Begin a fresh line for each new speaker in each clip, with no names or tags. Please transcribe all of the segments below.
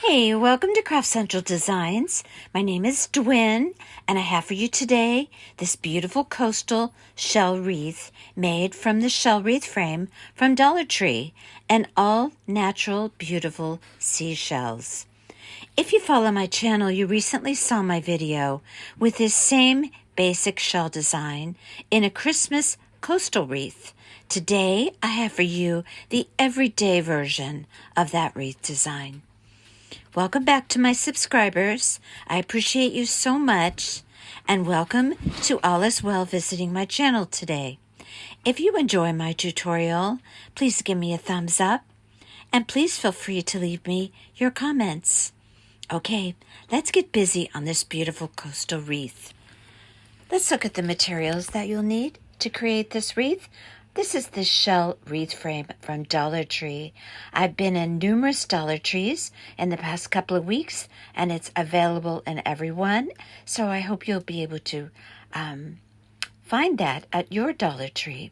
Hey, welcome to Craft Central Designs. My name is Dwynn, and I have for you today this beautiful coastal shell wreath made from the shell wreath frame from Dollar Tree and all natural, beautiful seashells. If you follow my channel, you recently saw my video with this same basic shell design in a Christmas coastal wreath. Today, I have for you the everyday version of that wreath design. Welcome back to my subscribers. I appreciate you so much, and welcome to all as well visiting my channel today. If you enjoy my tutorial, please give me a thumbs up, and please feel free to leave me your comments. Okay, let's get busy on this beautiful coastal wreath. Let's look at the materials that you'll need to create this wreath. This is the shell wreath frame from Dollar Tree. I've been in numerous Dollar Trees in the past couple of weeks, and it's available in every one. So I hope you'll be able to find that at your Dollar Tree.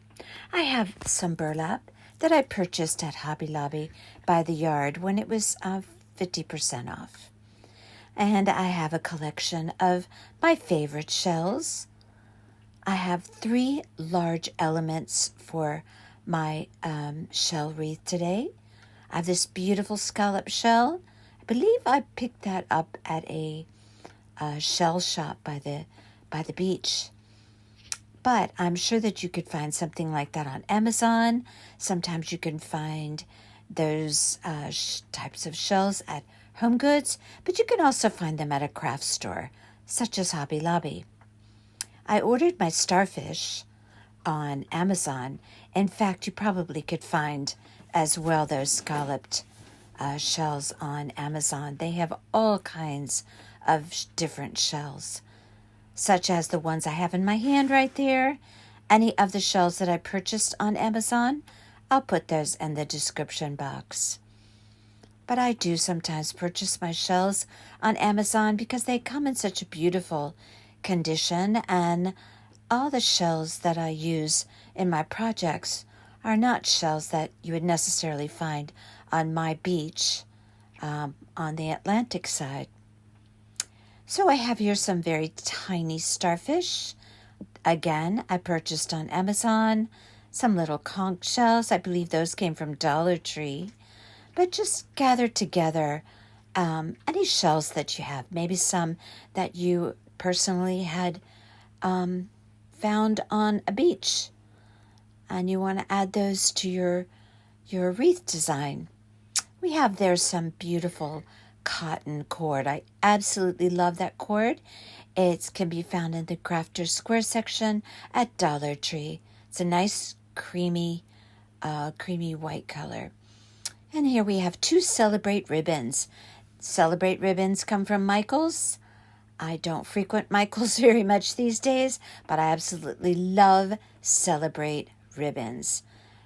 I have some burlap that I purchased at Hobby Lobby by the yard when it was 50% off. And I have a collection of my favorite shells. I have 3 large elements for my shell wreath today. I have this beautiful scallop shell. I believe I picked that up at a shell shop by the beach. But I'm sure that you could find something like that on Amazon. Sometimes you can find those types of shells at Home Goods, but you can also find them at a craft store, such as Hobby Lobby. I ordered my starfish on Amazon. In fact, you probably could find as well those scalloped shells on Amazon. They have all kinds of different shells, such as the ones I have in my hand right there. Any of the shells that I purchased on Amazon, I'll put those in the description box. But I do sometimes purchase my shells on Amazon because they come in such a beautiful condition, and all the shells that I use in my projects are not shells that you would necessarily find on my beach on the Atlantic side. So I have here some very tiny starfish. Again, I purchased on Amazon. Some little conch shells. I believe those came from Dollar Tree. But just gather together any shells that you have. Maybe some that you personally had found on a beach, and you want to add those to your wreath design. We have there some beautiful cotton cord. I absolutely love that cord. It can be found in the Crafter Square section at Dollar Tree. It's a nice creamy white color. And here we have 2 Celebrate ribbons. Celebrate ribbons come from Michaels. I don't frequent Michaels very much these days, but I absolutely love Celebrate ribbons.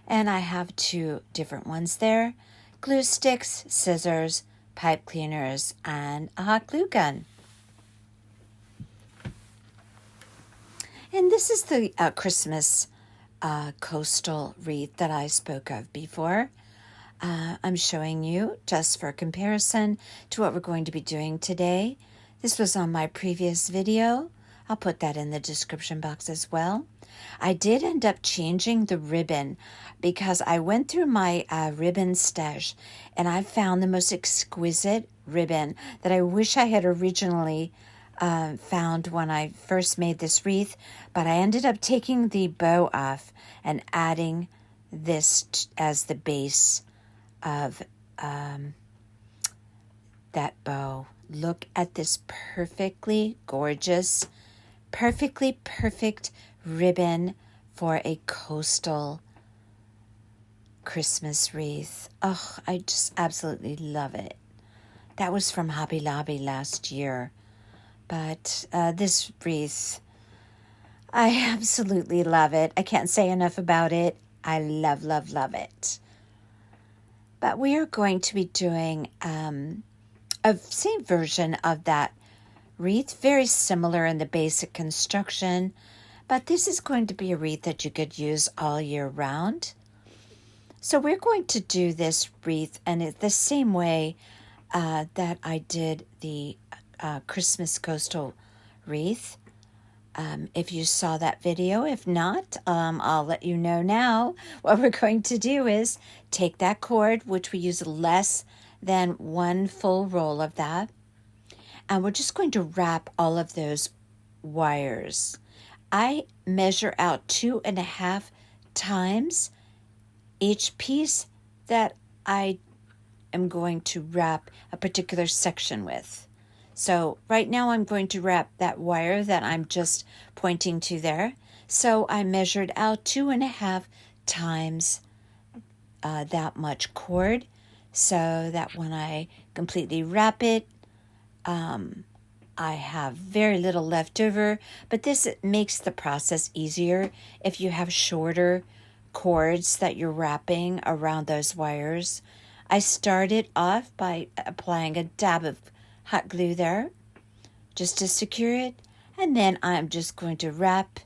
And I have 2 different ones there: glue sticks, scissors, pipe cleaners, and a hot glue gun. And this is the Christmas coastal wreath that I spoke of before. I'm showing you just for comparison to what we're going to be doing today. This was on my previous video. I'll put that in the description box as well. I did end up changing the ribbon because I went through my ribbon stash and I found the most exquisite ribbon that I wish I had originally found when I first made this wreath, but I ended up taking the bow off and adding this as the base of that bow. Look at this perfectly gorgeous, perfectly perfect ribbon for a coastal Christmas wreath. Oh, I just absolutely love it. That was from Hobby Lobby last year. But this wreath, I absolutely love it. I can't say enough about it. I love, love, love it. But we are going to be doing a same version of that wreath, very similar in the basic construction, but this is going to be a wreath that you could use all year round. So we're going to do this wreath and the same way that I did the Christmas coastal wreath. If you saw that video, if not, I'll let you know now. What we're going to do is take that cord, which we use less than one full roll of that, and we're just going to wrap all of those wires. I measure out 2.5 times each piece that I am going to wrap a particular section with. So right now I'm going to wrap that wire that I'm just pointing to there. So I measured out 2.5 times that much cord, so that when I completely wrap it, I have very little left over, but this makes the process easier if you have shorter cords that you're wrapping around those wires. I started off by applying a dab of hot glue there just to secure it, and then I'm just going to wrap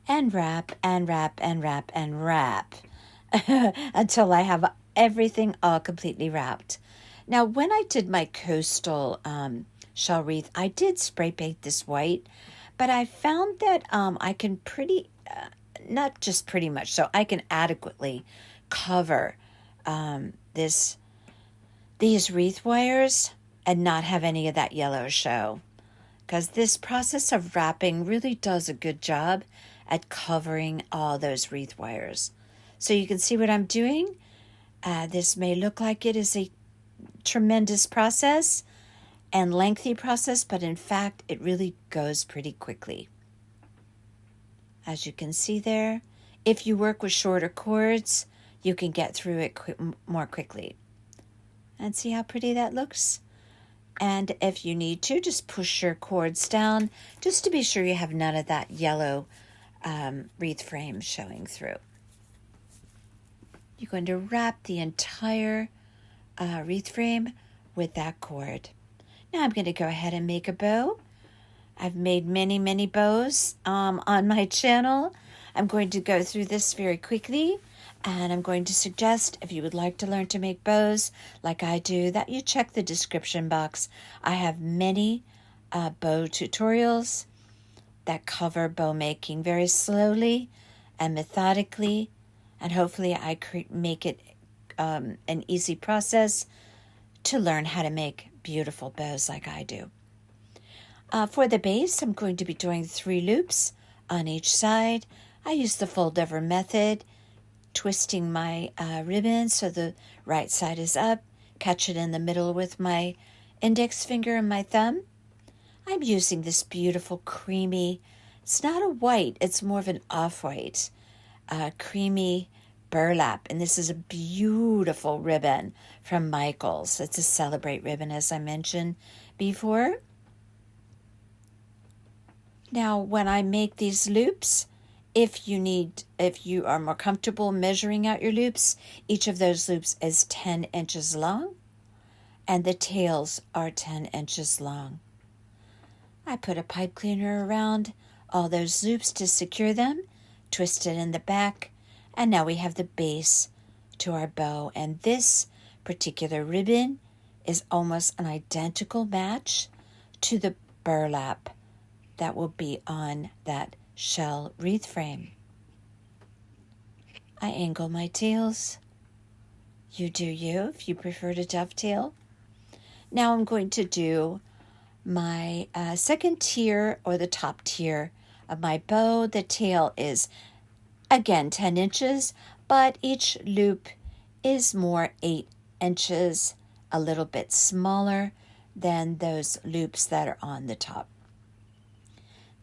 and wrap and wrap and wrap and wrap until I have everything all completely wrapped. Now, when I did my coastal shell wreath, I did spray paint this white, but I found that I can not just pretty much, so I can adequately cover these wreath wires and not have any of that yellow show, because this process of wrapping really does a good job at covering all those wreath wires. So you can see what I'm doing. This may look like it is a tremendous process and lengthy process, but in fact it really goes pretty quickly. As you can see there, if you work with shorter cords, you can get through it more quickly. And see how pretty that looks? And if you need to, just push your cords down just to be sure you have none of that yellow wreath frame showing through. You're going to wrap the entire wreath frame with that cord. Now I'm going to go ahead and make a bow. I've made many, many bows on my channel. I'm going to go through this very quickly, and I'm going to suggest, if you would like to learn to make bows like I do, that you check the description box. I have many bow tutorials that cover bow making very slowly and methodically, and hopefully I make it an easy process to learn how to make beautiful bows like I do. For the base, I'm going to be doing 3 loops on each side. I use the fold over method, twisting my ribbon so the right side is up, catch it in the middle with my index finger and my thumb. I'm using this beautiful creamy, it's not a white, it's more of an off-white, creamy burlap, and this is a beautiful ribbon from Michaels. It's a Celebrate ribbon, as I mentioned before. Now, when I make these loops, if you are more comfortable measuring out your loops, each of those loops is 10 inches long, and the tails are 10 inches long. I put a pipe cleaner around all those loops to secure them, twist it in the back, and now we have the base to our bow. And this particular ribbon is almost an identical match to the burlap that will be on that shell wreath frame. I angle my tails. You do you, if you prefer to dovetail. Now I'm going to do my second tier, or the top tier of my bow. The tail is, again, 10 inches, but each loop is more 8 inches, a little bit smaller than those loops that are on the top.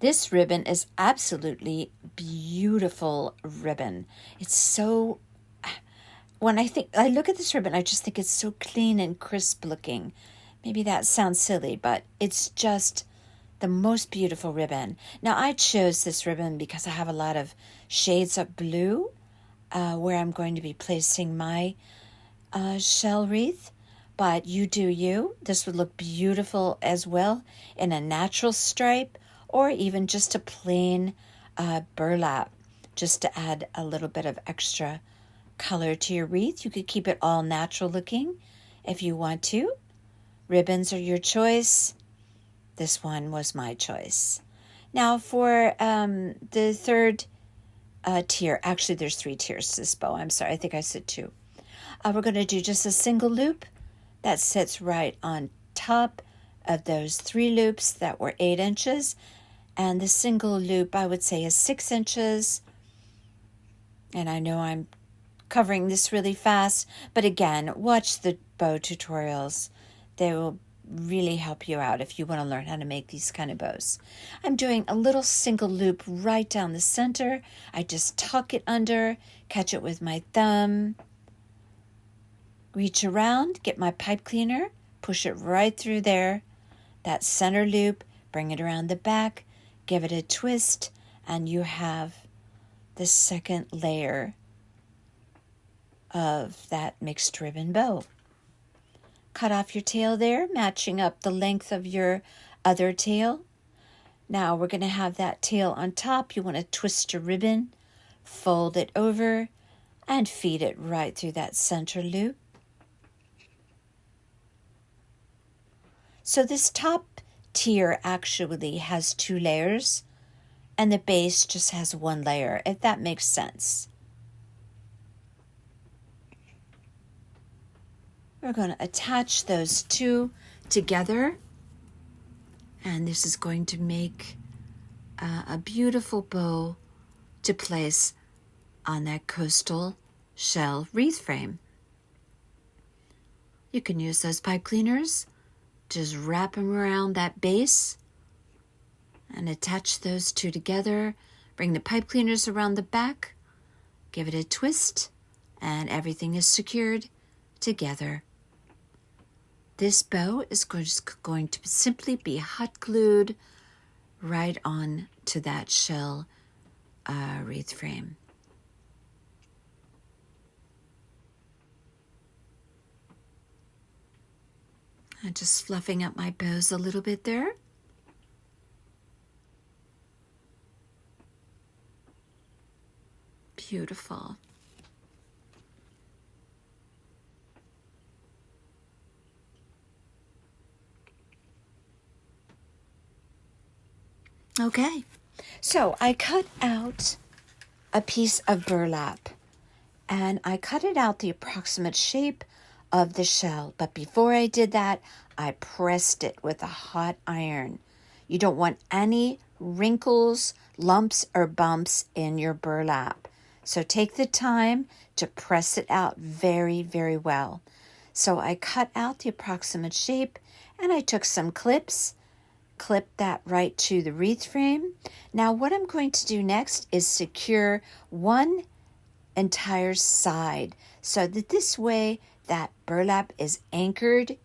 This ribbon is absolutely beautiful ribbon. It's so, when I look at this ribbon, I just think it's so clean and crisp looking. Maybe that sounds silly, but it's just the most beautiful ribbon. Now, I chose this ribbon because I have a lot of shades of blue where I'm going to be placing my shell wreath, but you do you. This would look beautiful as well in a natural stripe, or even just a plain burlap, just to add a little bit of extra color to your wreath. You could keep it all natural looking if you want to. Ribbons are your choice. This one was my choice. Now for the third tier, actually there's 3 tiers to this bow. I'm sorry, I think I said 2. We're going to do just a single loop that sits right on top of those 3 loops that were 8 inches. And the single loop, I would say, is 6 inches. And I know I'm covering this really fast, but again, watch the bow tutorials. They will really help you out if you want to learn how to make these kind of bows. I'm doing a little single loop right down the center. I just tuck it under, catch it with my thumb, reach around, get my pipe cleaner, push it right through there, that center loop, bring it around the back, give it a twist, and you have the second layer of that mixed ribbon bow. Cut off your tail there, matching up the length of your other tail. Now we're going to have that tail on top. You want to twist your ribbon, fold it over, and feed it right through that center loop. So this top tier actually has 2 layers, and the base just has 1 layer, if that makes sense. We're going to attach those 2 together, and this is going to make a beautiful bow to place on that coastal shell wreath frame. You can use those pipe cleaners, just wrap them around that base and attach those 2 together. Bring the pipe cleaners around the back, give it a twist, and everything is secured together. This bow is going to simply be hot glued right on to that shell wreath frame. I'm just fluffing up my bows a little bit there. Beautiful. Okay, so I cut out a piece of burlap, and I cut it out the approximate shape of the shell. But before I did that, I pressed it with a hot iron. You don't want any wrinkles, lumps, or bumps in your burlap. So take the time to press it out very, very well. So I cut out the approximate shape, and I took some clips, clip that right to the wreath frame. Now what I'm going to do next is secure one entire side so that this way that burlap is anchored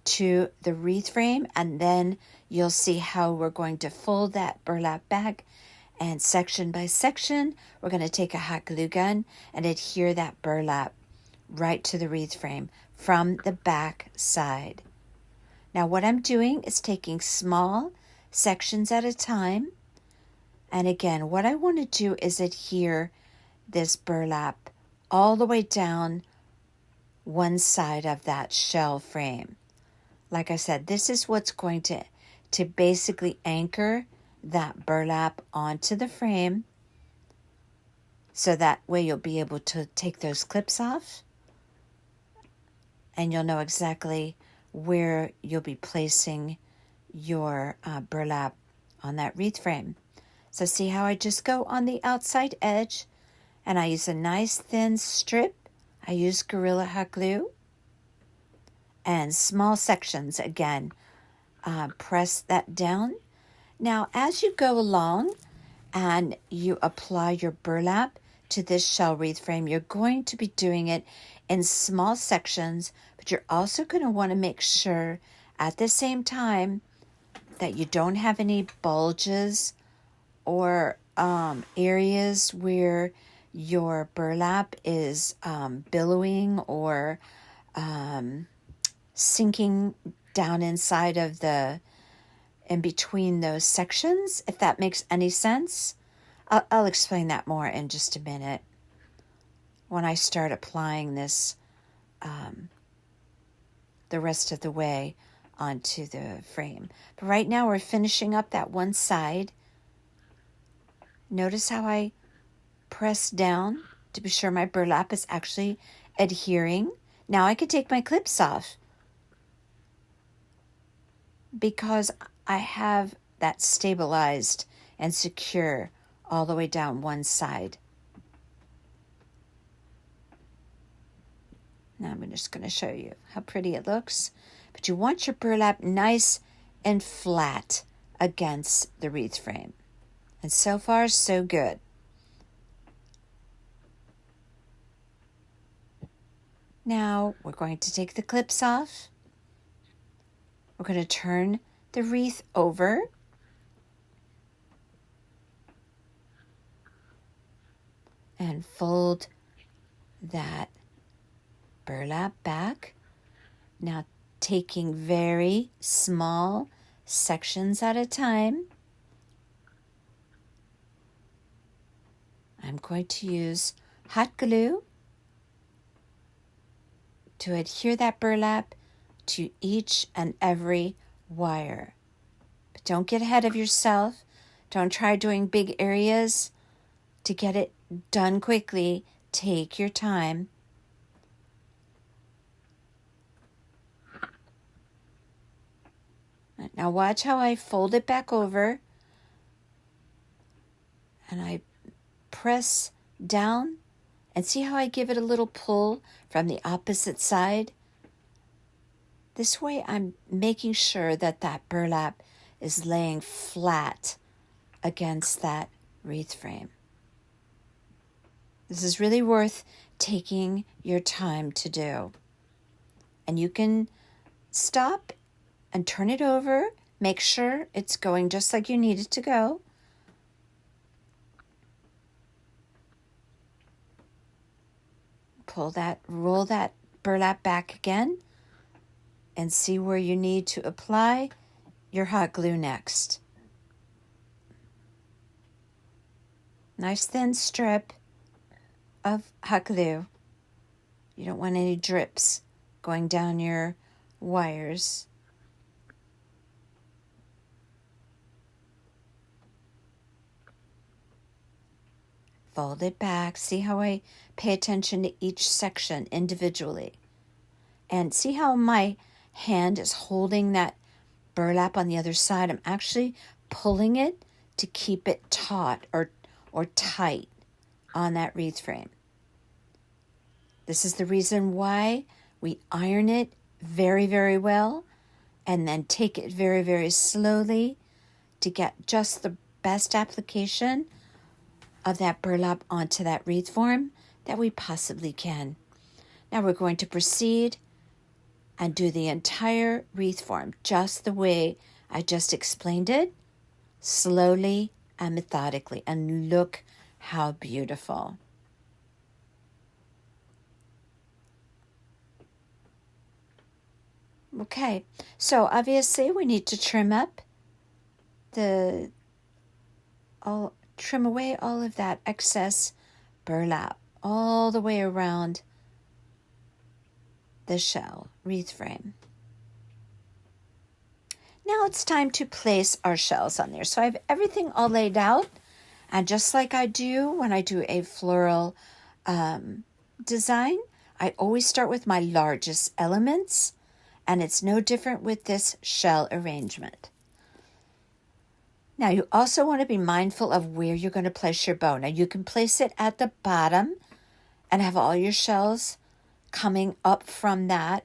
to the wreath frame, and then you'll see how we're going to fold that burlap back, and section by section we're going to take a hot glue gun and adhere that burlap right to the wreath frame from the back side. Now what I'm doing is taking small sections at a time, and again what I want to do is adhere this burlap all the way down one side of that shell frame. Like I said, this is what's going to basically anchor that burlap onto the frame, so that way you'll be able to take those clips off and you'll know exactly where you'll be placing your burlap on that wreath frame. So see how I just go on the outside edge, and I use a nice thin strip. I use Gorilla Hot Glue, and small sections again. Press that down. Now as you go along and you apply your burlap to this shell wreath frame, you're going to be doing it in small sections, but you're also going to want to make sure at the same time that you don't have any bulges or areas where your burlap is billowing or sinking down inside of in between those sections, if that makes any sense. I'll explain that more in just a minute when I start applying this the rest of the way onto the frame. But right now we're finishing up that one side. Notice how I press down to be sure my burlap is actually adhering. Now I can take my clips off because I have that stabilized and secure all the way down one side. Now I'm just going to show you how pretty it looks. But you want your burlap nice and flat against the wreath frame. And so far, so good. Now we're going to take the clips off. We're going to turn the wreath over. And fold that burlap back. Now taking very small sections at a time, I'm going to use hot glue to adhere that burlap to each and every wire. But don't get ahead of yourself. Don't try doing big areas. To get it done quickly, take your time. Now watch how I fold it back over and I press down, and see how I give it a little pull from the opposite side? This way I'm making sure that that burlap is laying flat against that wreath frame. This is really worth taking your time to do. And you can stop and turn it over. Make sure it's going just like you need it to go. Roll that burlap back again and see where you need to apply your hot glue next. Nice thin strip of hot glue. You don't want any drips going down your wires. Fold it back. See how I pay attention to each section individually. And see how my hand is holding that burlap on the other side. I'm actually pulling it to keep it taut or tight on that wreath frame. This is the reason why we iron it very, very well and then take it very, very slowly to get just the best application of that burlap onto that wreath form that we possibly can. Now we're going to proceed and do the entire wreath form just the way I just explained it, slowly and methodically. And look how beautiful. Okay, so obviously we need to trim away all of that excess burlap all the way around the shell wreath frame. Now it's time to place our shells on there. So I have everything all laid out, and just like I do when I do a floral design, I always start with my largest elements, and it's no different with this shell arrangement. Now, you also want to be mindful of where you're going to place your bow. Now, you can place it at the bottom and have all your shells coming up from that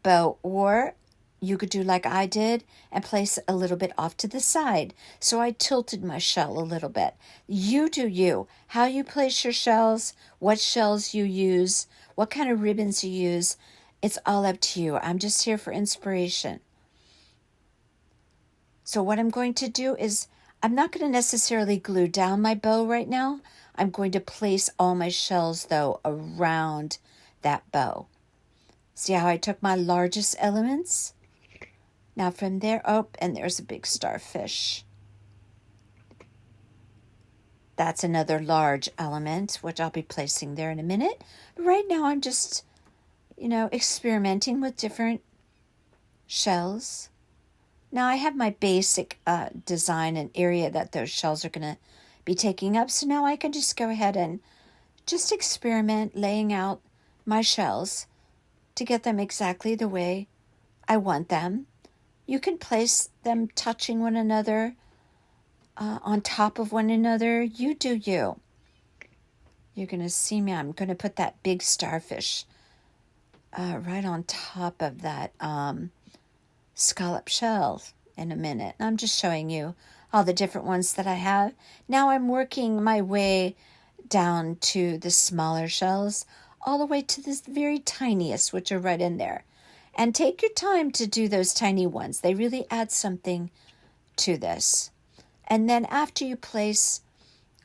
bow, or you could do like I did and place a little bit off to the side. So I tilted my shell a little bit. You do you. How you place your shells, what shells you use, what kind of ribbons you use, it's all up to you. I'm just here for inspiration. So what I'm going to do is, I'm not going to necessarily glue down my bow right now. I'm going to place all my shells, though, around that bow. See how I took my largest elements? Now from there, and there's a big starfish. That's another large element, which I'll be placing there in a minute. But right now I'm just, experimenting with different shells. Now I have my basic design and area that those shells are going to be taking up. So now I can just go ahead and just experiment laying out my shells to get them exactly the way I want them. You can place them touching one another, on top of one another. You do you. You're going to see me. I'm going to put that big starfish right on top of that scallop shell in a minute. I'm just showing you all the different ones that I have. Now I'm working my way down to the smaller shells, all the way to the very tiniest, which are right in there. And take your time to do those tiny ones. They really add something to this. And then after you place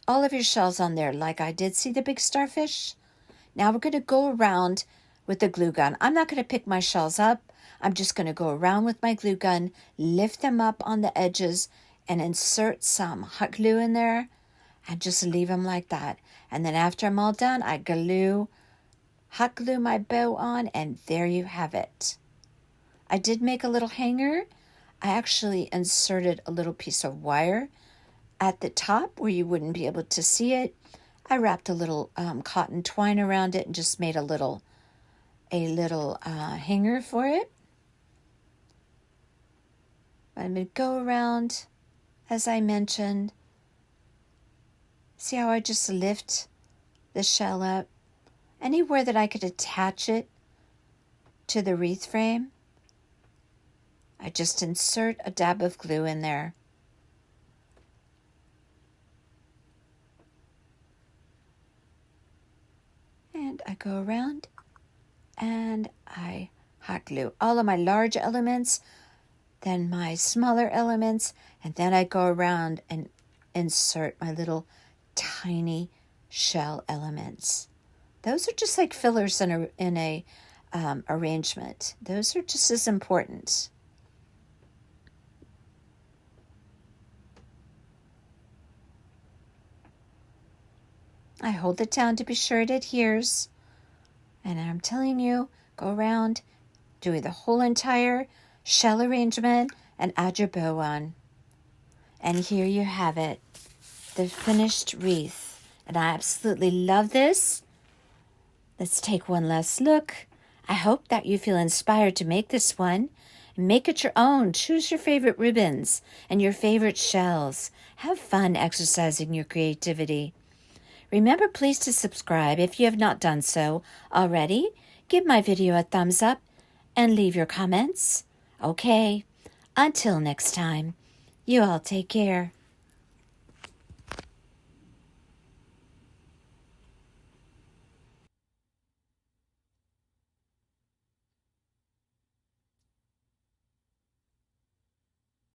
all of your shells on there, like I did, see the big starfish? Now we're going to go around with the glue gun. I'm not going to pick my shells up. I'm just going to go around with my glue gun, lift them up on the edges, and insert some hot glue in there, and just leave them like that. And then after I'm all done, I hot glue my bow on, and there you have it. I did make a little hanger. I actually inserted a little piece of wire at the top where you wouldn't be able to see it. I wrapped a little cotton twine around it and just made a little hanger for it. I'm going to go around, as I mentioned. See how I just lift the shell up? Anywhere that I could attach it to the wreath frame, I just insert a dab of glue in there. And I go around and I hot glue all of my large elements, then my smaller elements, and then I go around and insert my little tiny shell elements. Those are just like fillers in a arrangement. Those are just as important. I hold it down to be sure it adheres. And I'm telling you, go around, do the whole entire shell arrangement, and add your bow on. And here you have it, the finished wreath. And I absolutely love this. Let's take one last look. I hope that you feel inspired to make this one. Make it your own. Choose your favorite ribbons and your favorite shells. Have fun exercising your creativity. Remember, please, to subscribe if you have not done so already. Give my video a thumbs up and leave your comments. Okay, until next time, you all take care.